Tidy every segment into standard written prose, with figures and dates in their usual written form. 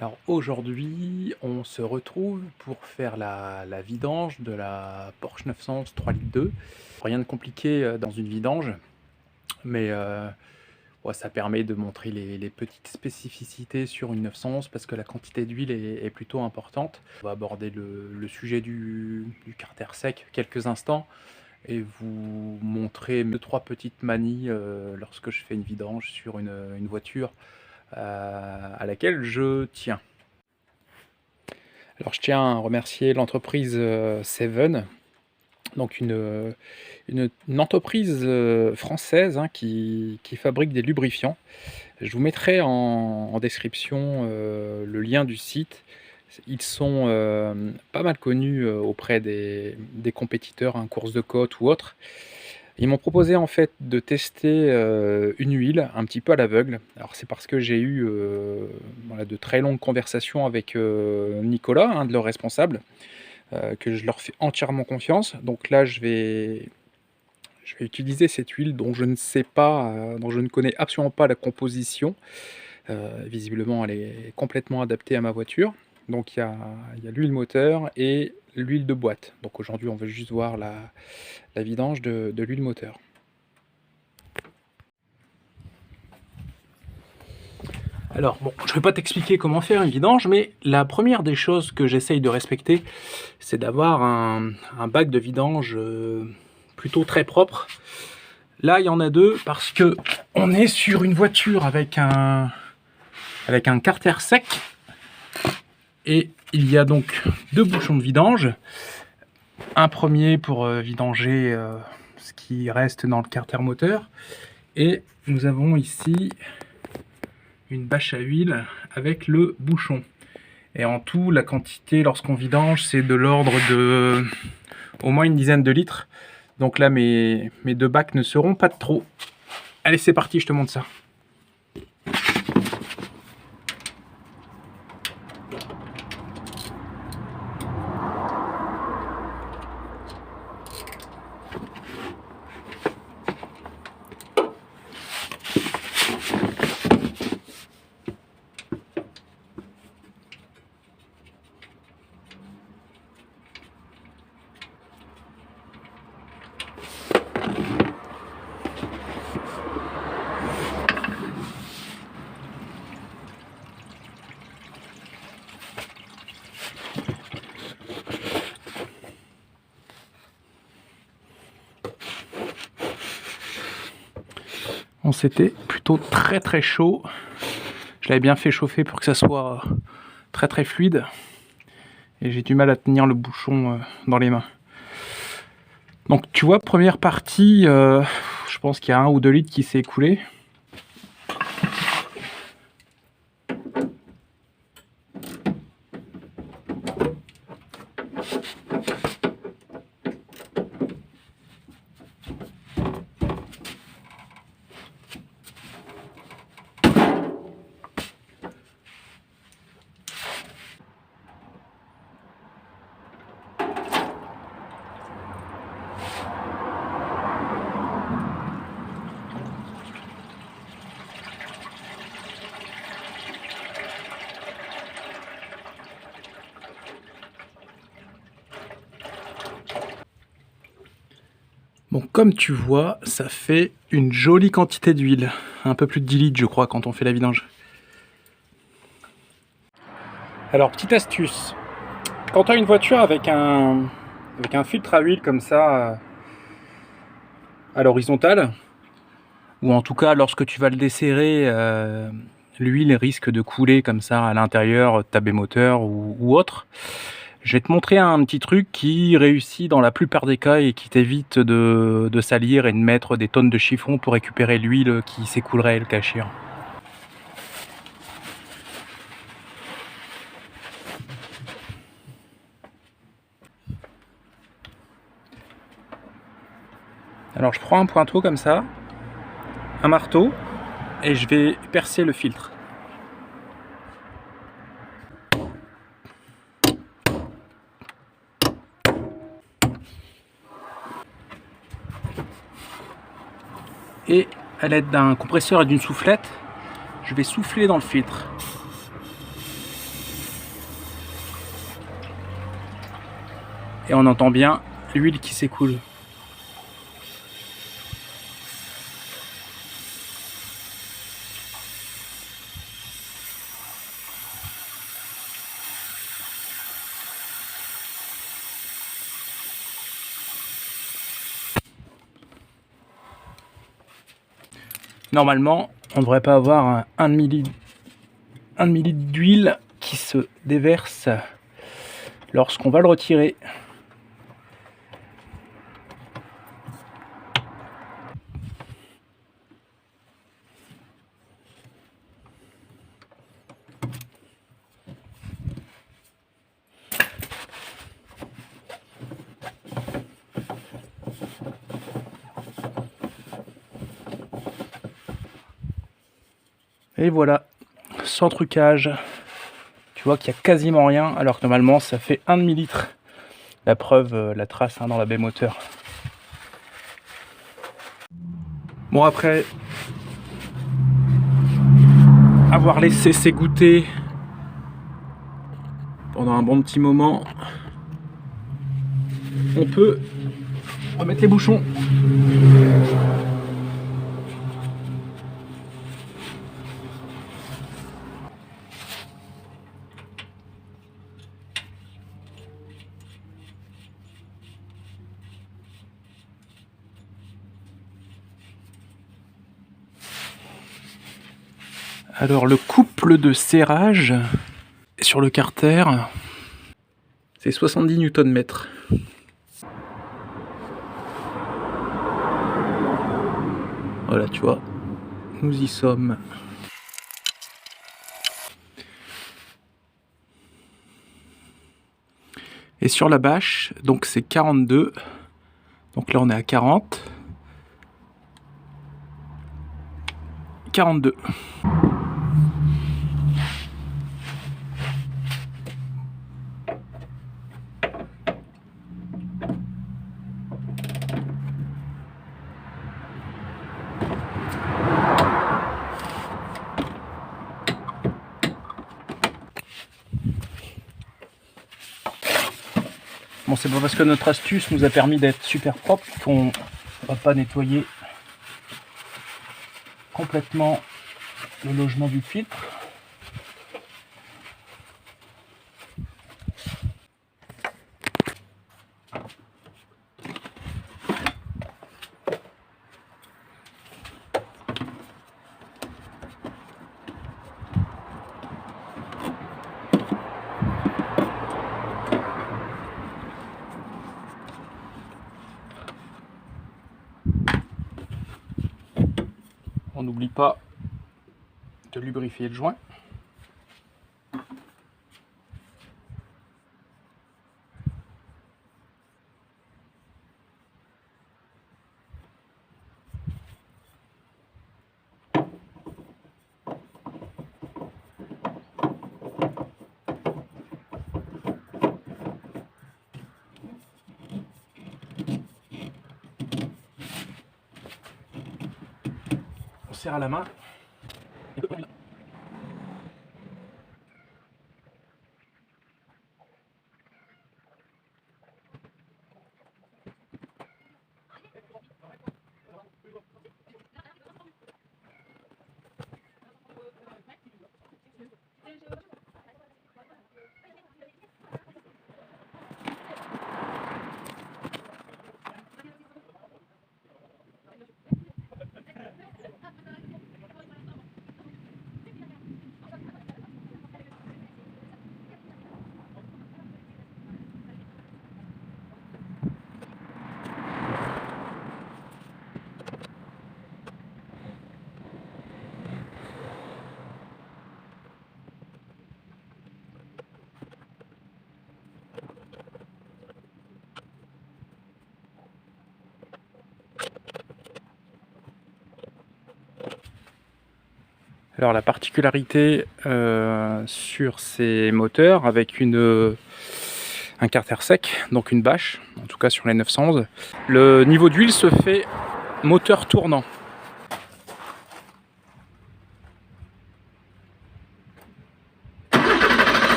Alors aujourd'hui, on se retrouve pour faire la vidange de la Porsche 911 3,2 litres. Rien de compliqué, dans une vidange, mais ouais, ça permet de montrer les petites spécificités sur une 911 parce que la quantité d'huile est plutôt importante. On va aborder le sujet du carter sec quelques instants et vous montrer 2-3 petites manies, lorsque je fais une vidange sur une voiture, à laquelle je tiens. Alors je tiens à remercier l'entreprise, Seven, donc une entreprise, française, hein, qui fabrique des lubrifiants. Je vous mettrai en description, le lien du site. Ils sont, pas mal connus, auprès des compétiteurs, hein, courses de côte ou autres. Ils m'ont proposé en fait de tester, une huile un petit peu à l'aveugle. Alors c'est parce que j'ai eu, voilà, de très longues conversations avec, Nicolas, un de leurs responsables, que je leur fais entièrement confiance. Donc là je vais utiliser cette huile dont je ne sais pas, dont je ne connais absolument pas la composition. Visiblement elle est complètement adaptée à ma voiture. Donc il y a l'huile moteur et l'huile de boîte. Donc aujourd'hui on veut juste voir la vidange de l'huile moteur. Alors bon, je ne vais pas t'expliquer comment faire une vidange, mais la première des choses que j'essaye de respecter, c'est d'avoir un bac de vidange plutôt très propre. Là, il y en a deux parce que on est sur une voiture avec un carter sec et il y a donc deux bouchons de vidange. Un premier pour vidanger ce qui reste dans le carter moteur, et nous avons ici une bâche à huile avec le bouchon. Et en tout, la quantité lorsqu'on vidange, c'est de l'ordre de au moins une dizaine de litres. Donc là, mes deux bacs ne seront pas de trop. Allez, c'est parti, je te montre ça. Bon, c'était plutôt très chaud. Je l'avais bien fait chauffer pour que ça soit très fluide. Et j'ai du mal à tenir le bouchon dans les mains. Donc tu vois, première partie, je pense qu'il y a 1 ou 2 litres qui s'est écoulé. Bon, comme tu vois, ça fait une jolie quantité d'huile. Un peu plus de 10 litres, je crois, quand on fait la vidange. Alors, petite astuce. Quand tu as une voiture avec un filtre à huile comme ça, à l'horizontale, ou en tout cas, lorsque tu vas le desserrer, l'huile risque de couler comme ça à l'intérieur de ta baie moteur ou autre. Je vais te montrer un petit truc qui réussit dans la plupart des cas et qui t'évite de salir et de mettre des tonnes de chiffon pour récupérer l'huile qui s'écoulerait le cas échéant. Alors je prends un pointeau comme ça, un marteau, et je vais percer le filtre. Et à l'aide d'un compresseur et d'une soufflette, je vais souffler dans le filtre. et on entend bien l'huile qui s'écoule. Normalement, on ne devrait pas avoir un demi-litre d'huile qui se déverse lorsqu'on va le retirer. Et voilà, sans trucage. Tu vois qu'il n'y a quasiment rien, alors que normalement ça fait 1 demi-litre. La preuve, la trace dans la baie moteur. Bon, après avoir laissé s'égoutter pendant un bon petit moment, on peut remettre les bouchons. Alors le couple de serrage sur le carter, c'est 70 Nm. Voilà, tu vois, nous y sommes. Et sur la bâche, donc c'est 42. Donc là on est à 40. 42. Bon, c'est pas parce que notre astuce nous a permis d'être super propre qu'on va pas nettoyer complètement le logement du filtre. On n'oublie pas de lubrifier le joint. On serre à la main. Alors la particularité sur ces moteurs avec un carter sec, donc une bâche, en tout cas sur les 911, le niveau d'huile se fait moteur tournant.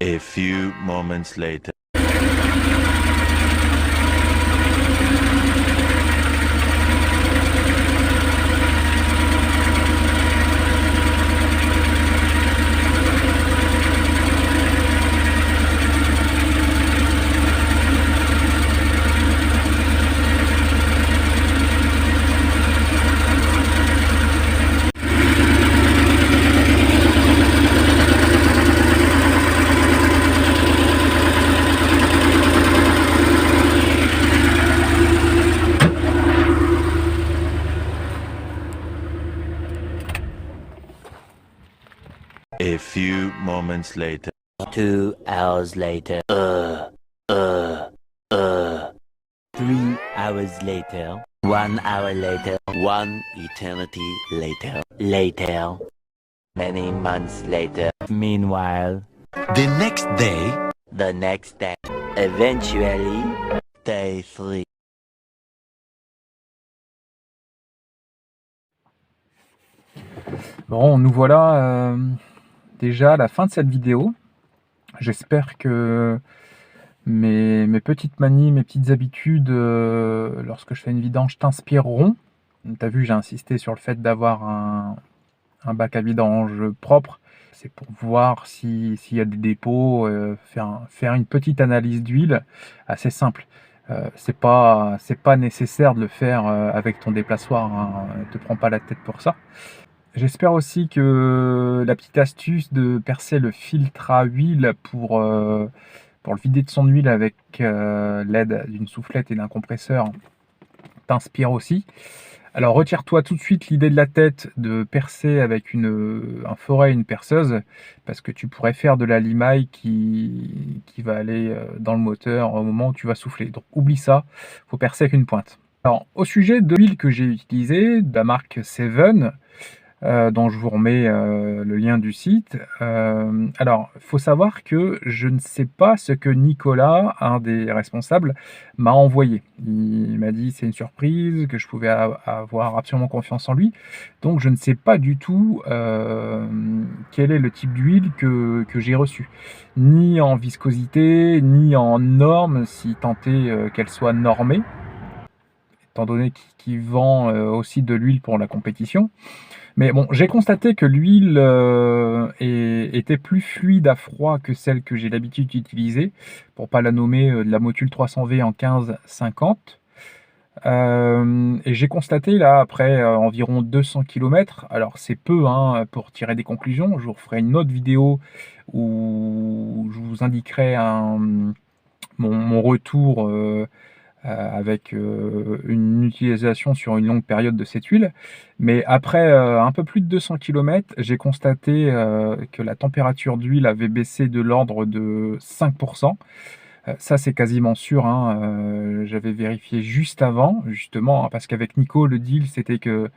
A few moments later. A few moments later. 2 hours later. 3 hours later. 1 hour later. 1 eternity later. Later. Many months later. Meanwhile. The next day. The next day. Eventually. Day 3. Bon, nous voilà déjà à la fin de cette vidéo. J'espère que mes petites manies, mes petites habitudes, lorsque je fais une vidange, t'inspireront. Tu as vu, j'ai insisté sur le fait d'avoir un bac à vidange propre. C'est pour voir s'il y a des dépôts, faire une petite analyse d'huile assez simple. C'est pas nécessaire de le faire avec ton déplaçoir, hein. Ne te prends pas la tête pour ça. J'espère aussi que la petite astuce de percer le filtre à huile pour le vider de son huile avec l'aide d'une soufflette et d'un compresseur t'inspire aussi. Alors retire-toi tout de suite l'idée de la tête de percer avec un foret et une perceuse, parce que tu pourrais faire de la limaille qui va aller dans le moteur au moment où tu vas souffler. Donc oublie ça, il faut percer avec une pointe. Alors au sujet de l'huile que j'ai utilisée, de la marque Seven, dont je vous remets le lien du site. Alors, il faut savoir que je ne sais pas ce que Nicolas, un des responsables, m'a envoyé. Il m'a dit c'est une surprise, que je pouvais avoir absolument confiance en lui. Donc, je ne sais pas du tout quel est le type d'huile que j'ai reçu. Ni en viscosité, ni en normes, si tant est qu'elle soit normée, étant donné qu'il vend aussi de l'huile pour la compétition. Mais bon, j'ai constaté que l'huile était plus fluide à froid que celle que j'ai l'habitude d'utiliser, pour pas la nommer, de la Motul 300V en 15-50. Et j'ai constaté là, après environ 200 km, alors c'est peu hein, pour tirer des conclusions, je vous referai une autre vidéo où je vous indiquerai mon retour avec une utilisation sur une longue période de cette huile. Mais après un peu plus de 200 km, j'ai constaté que la température d'huile avait baissé de l'ordre de 5%. Ça, c'est quasiment sûr, hein. J'avais vérifié juste avant, justement, hein, parce qu'avec Nico, le deal, c'était que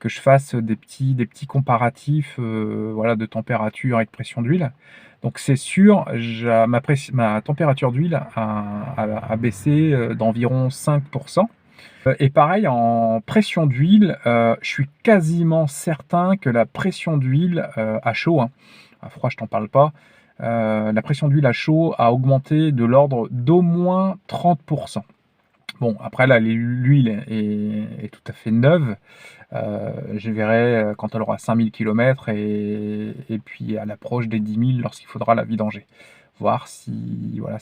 je fasse des petits comparatifs voilà, de température et de pression d'huile. Donc c'est sûr, ma température d'huile a baissé d'environ 5%. Et pareil, en pression d'huile, je suis quasiment certain que la pression d'huile à chaud, hein, à froid je t'en parle pas, la pression d'huile à chaud a augmenté de l'ordre d'au moins 30%. Bon, après là, l'huile est tout à fait neuve. Je verrai quand elle aura 5000 km et puis à l'approche des 10 000 lorsqu'il faudra la vidanger. Voir si voilà,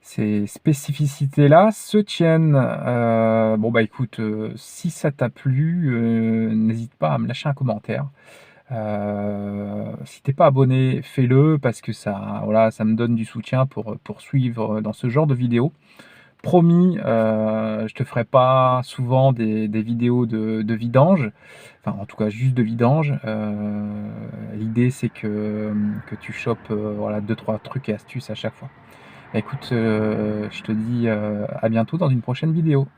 ces spécificités-là se tiennent. Bon bah écoute, si ça t'a plu, n'hésite pas à me lâcher un commentaire. Si t'es pas abonné, fais-le parce que ça, voilà, ça me donne du soutien pour poursuivre dans ce genre de vidéos. Promis, je te ferai pas souvent des vidéos de vidange, enfin en tout cas juste de vidange. L'idée c'est que tu chopes voilà, 2-3 trucs et astuces à chaque fois. Écoute, je te dis à bientôt dans une prochaine vidéo.